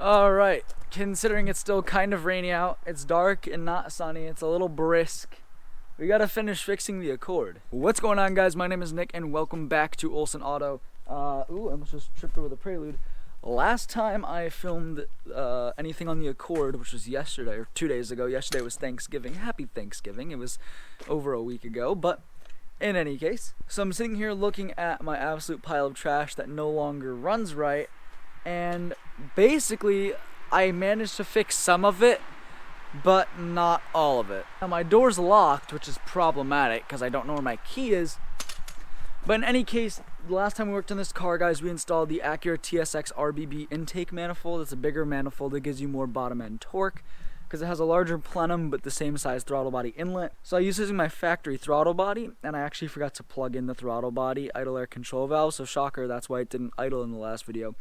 Alright, considering it's still kind of rainy out, it's dark and not sunny, it's a little brisk, we gotta finish fixing the Accord. What's going on, guys? My name is Nick and welcome back to Olsen Auto. I almost just tripped over the prelude. Last time I filmed anything on the Accord, which was yesterday or 2 days ago. Yesterday was Thanksgiving. Happy Thanksgiving. It was over a week ago, but in any case. So I'm sitting here looking at my absolute pile of trash that no longer runs right, and basically I managed to fix some of it, but not all of it. Now my door's locked, which is problematic because I don't know where my key is. But in any case, the last time we worked on this car, guys, we installed the Acura TSX RBB intake manifold. It's a bigger manifold that gives you more bottom end torque because it has a larger plenum but the same size throttle body inlet. So I was using my factory throttle body, and I actually forgot to plug in the throttle body idle air control valve. So shocker, that's why it didn't idle in the last video.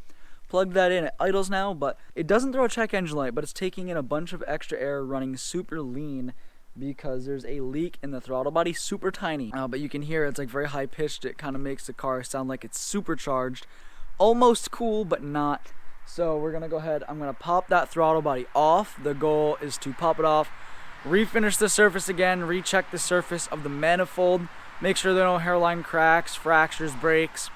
Plugged that in, it idles now, but it doesn't throw a check engine light, but it's taking in a bunch of extra air running super lean because there's a leak in the throttle body, super tiny, but you can hear it's like very high pitched. It kind of makes the car sound like it's supercharged, almost cool but not. So we're gonna go ahead, I'm gonna pop that throttle body off. The goal is to pop it off, refinish the surface again, recheck the surface of the manifold, make sure there are no hairline cracks, fractures, breaks,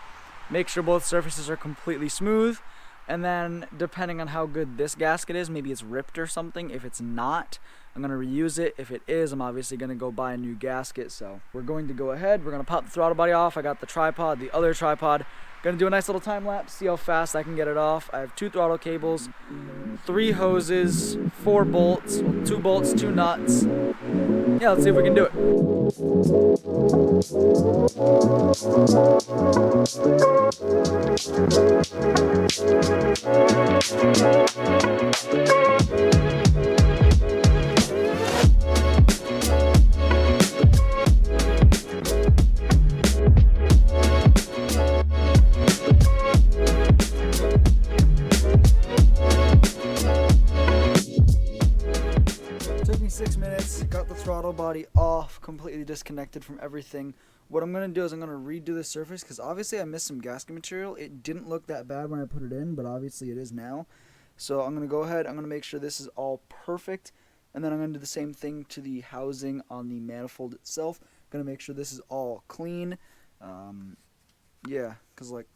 make sure both surfaces are completely smooth. And then depending on how good this gasket is, maybe it's ripped or something. If it's not, I'm going to reuse it. If it is, I'm obviously going to go buy a new gasket. So we're going to go ahead. We're going to pop the throttle body off. I got the tripod, the other tripod. Going to do a nice little time lapse, see how fast I can get it off. I have 2 throttle cables, 3 hoses, 4 bolts, well, 2 bolts, 2 nuts. Yeah, let's see if we can do it. Took me 6 minutes, got the throttle body off, completely disconnected from everything. What I'm going to do is I'm going to redo the surface because obviously I missed some gasket material. It didn't look that bad when I put it in, but obviously it is now. So I'm going to go ahead, I'm going to make sure this is all perfect, and then I'm going to do the same thing to the housing on the manifold itself. I'm going to make sure this is all clean. Yeah, because like,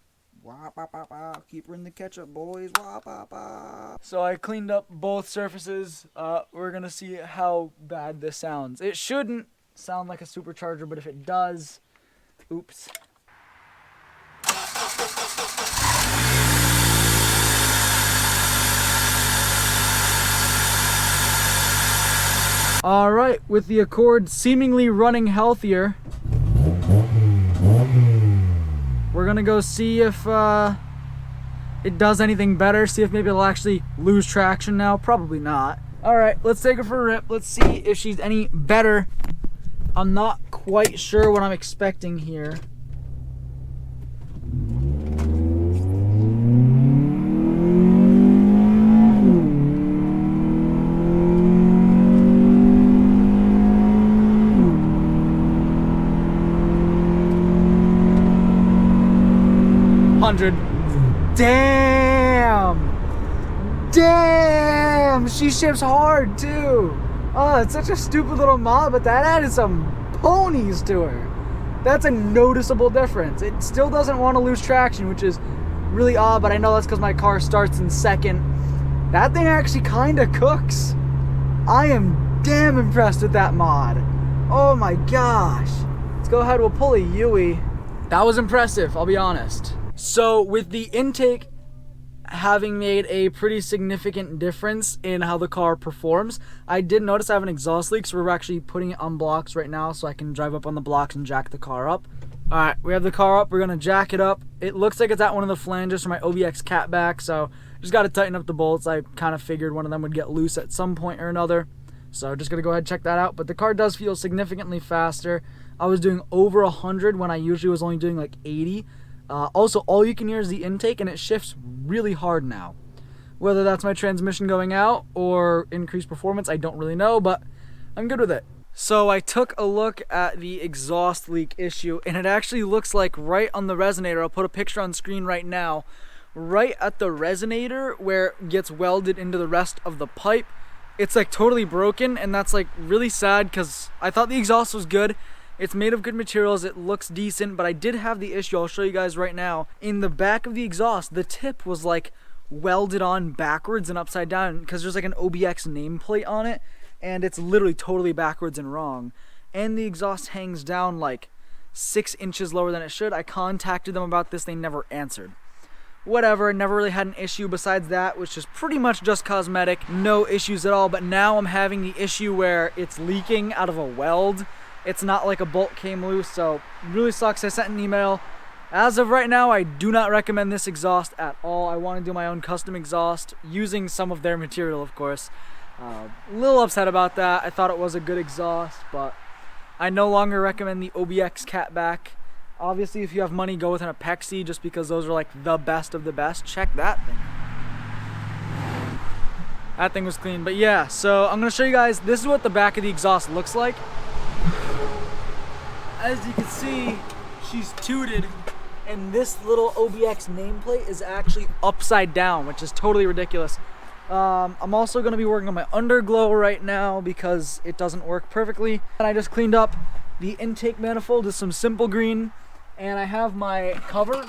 wah, bah, bah, bah. Keep her in the ketchup, boys. Wah, bah, bah. So I cleaned up both surfaces. We're going to see how bad this sounds. It shouldn't sound like a supercharger, but if it does, oops. Alright, with the Accord seemingly running healthier, we're gonna go see if it does anything better, see if maybe it'll actually lose traction now. Probably not. Alright, let's take her for a rip. Let's see if she's any better. I'm not quite sure what I'm expecting here. Damn, she ships hard too. Oh, it's such a stupid little mod, but that added some ponies to her. That's a noticeable difference. It still doesn't want to lose traction, which is really odd, but I know that's because my car starts in second. That thing actually kind of cooks. I am damn impressed with that mod. Oh my gosh. Let's go ahead, we'll pull a Yui. That was impressive, I'll be honest. So with the intake having made a pretty significant difference in how the car performs, I did notice I have an exhaust leak, so we're actually putting it on blocks right now so I can drive up on the blocks and jack the car up. Alright, we have the car up, we're going to jack it up. It looks like it's at one of the flanges for my OBX catback, so just got to tighten up the bolts. I kind of figured one of them would get loose at some point or another, so just going to go ahead and check that out. But the car does feel significantly faster. I was doing over 100 when I usually was only doing like 80. Also, all you can hear is the intake, and it shifts really hard now. Whether that's my transmission going out or increased performance, I don't really know, but I'm good with it. So I took a look at the exhaust leak issue, and it actually looks like right on the resonator, I'll put a picture on screen right now, right at the resonator where it gets welded into the rest of the pipe. It's like totally broken, and that's like really sad because I thought the exhaust was good. It's made of good materials, it looks decent, but I did have the issue, I'll show you guys right now. In the back of the exhaust, the tip was like welded on backwards and upside down because there's like an OBX nameplate on it, and it's literally totally backwards and wrong. And the exhaust hangs down like 6 inches lower than it should. I contacted them about this, they never answered. Whatever, never really had an issue besides that, which is pretty much just cosmetic, no issues at all. But now I'm having the issue where it's leaking out of a weld. It's not like a bolt came loose, so really sucks. I sent an email. As of right now, I do not recommend this exhaust at all. I want to do my own custom exhaust using some of their material, of course. A little upset about that. I thought it was a good exhaust, but I no longer recommend the OBX catback. Obviously, if you have money, go with an Apexi, just because those are like the best of the best. Check that thing. That thing was clean. But yeah, so I'm going to show you guys, this is what the back of the exhaust looks like. As you can see, she's tooted, and this little OBX nameplate is actually upside down, which is totally ridiculous. I'm also going to be working on my underglow right now because it doesn't work perfectly. And I just cleaned up the intake manifold with some simple green, and I have my cover.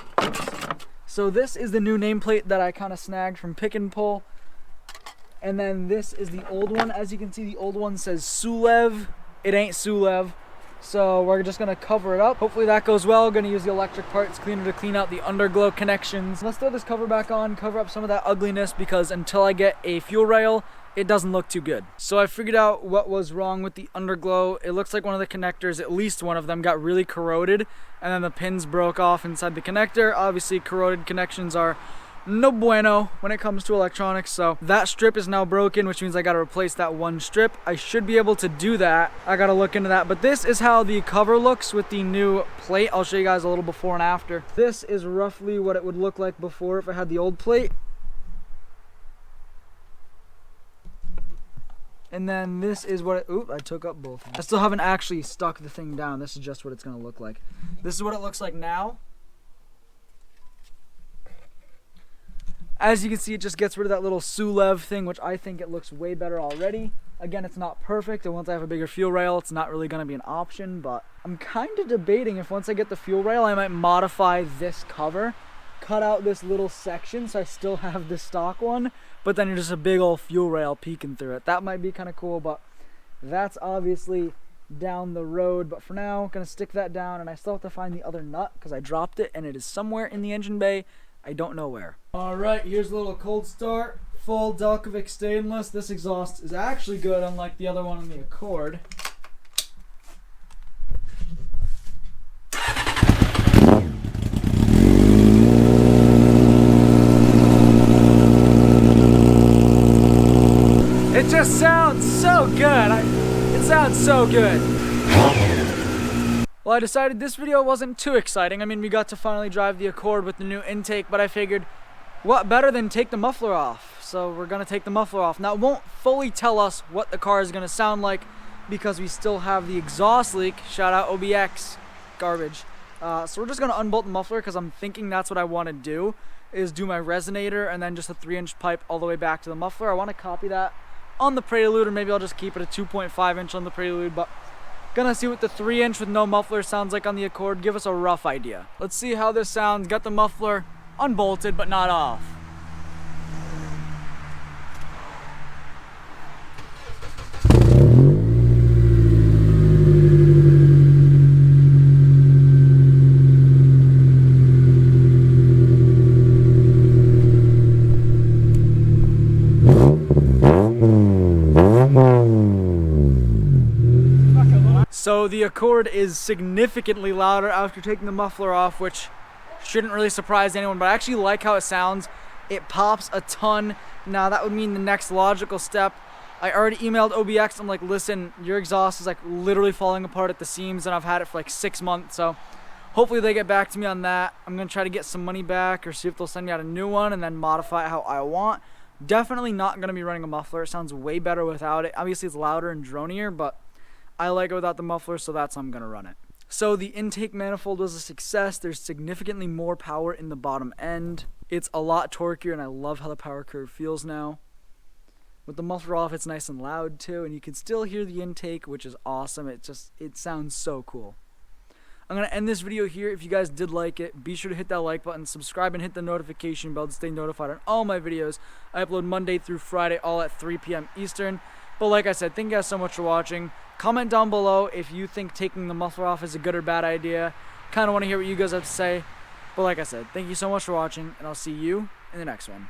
So this is the new nameplate that I kind of snagged from Pick and Pull. And then this is the old one. As you can see, the old one says Sulev. It ain't Sulev. So we're just gonna cover it up. Hopefully that goes well. Gonna use the electric parts cleaner to clean out the underglow connections. Let's throw this cover back on, cover up some of that ugliness, because until I get a fuel rail, it doesn't look too good. So I figured out what was wrong with the underglow. It looks like one of the connectors, at least one of them, got really corroded, and then the pins broke off inside the connector. Obviously, corroded connections are no bueno when it comes to electronics, so that strip is now broken, which means I gotta replace that one strip. I should be able to do that. I gotta look into that, but this is how the cover looks with the new plate. I'll show you guys a little before and after. This is roughly what it would look like before if I had the old plate. And then this is what it, oop, I took up both. I still haven't actually stuck the thing down. This is just what it's gonna look like. This is what it looks like now. As you can see, it just gets rid of that little Sulev thing, which I think it looks way better already. Again, it's not perfect, and once I have a bigger fuel rail, it's not really going to be an option, but I'm kind of debating if once I get the fuel rail, I might modify this cover, cut out this little section so I still have the stock one, but then you're just a big old fuel rail peeking through it. That might be kind of cool, but that's obviously down the road. But for now, I'm going to stick that down, and I still have to find the other nut because I dropped it, and it is somewhere in the engine bay. I don't know where. Alright, here's a little cold start. Full Delcovic stainless. This exhaust is actually good, unlike the other one on the Accord. It just sounds so good. It sounds so good. Well, I decided this video wasn't too exciting. I mean, we got to finally drive the Accord with the new intake, but I figured, what better than take the muffler off? So we're gonna take the muffler off. Now, it won't fully tell us what the car is gonna sound like because we still have the exhaust leak. Shout out OBX, garbage. So we're just gonna unbolt the muffler because I'm thinking that's what I wanna do, is do my resonator and then just a 3-inch pipe all the way back to the muffler. I wanna copy that on the Prelude, or maybe I'll just keep it a 2.5-inch on the Prelude, but gonna see what the 3-inch with no muffler sounds like on the Accord. Give us a rough idea. Let's see how this sounds. Got the muffler unbolted but not off. So the Accord is significantly louder after taking the muffler off, which shouldn't really surprise anyone, but I actually like how it sounds. It pops a ton. Now that would mean the next logical step. I already emailed OBX. I'm like, listen, your exhaust is like literally falling apart at the seams, and I've had it for like 6 months, so hopefully they get back to me on that. I'm gonna try to get some money back or see if they'll send me out a new one and then modify it how I want. Definitely not gonna be running a muffler. It sounds way better without it. Obviously it's louder and dronier, but I like it without the muffler, so that's how I'm gonna run it. So the intake manifold was a success. There's significantly more power in the bottom end. It's a lot torquier, and I love how the power curve feels now. With the muffler off, it's nice and loud too, and you can still hear the intake, which is awesome. It sounds so cool. I'm going to end this video here. If you guys did like it, be sure to hit that like button, subscribe, and hit the notification bell to stay notified on all my videos. I upload Monday through Friday, all at 3 p.m. Eastern. But like I said, thank you guys so much for watching. Comment down below if you think taking the muffler off is a good or bad idea. Kind of want to hear what you guys have to say. But like I said, thank you so much for watching, and I'll see you in the next one.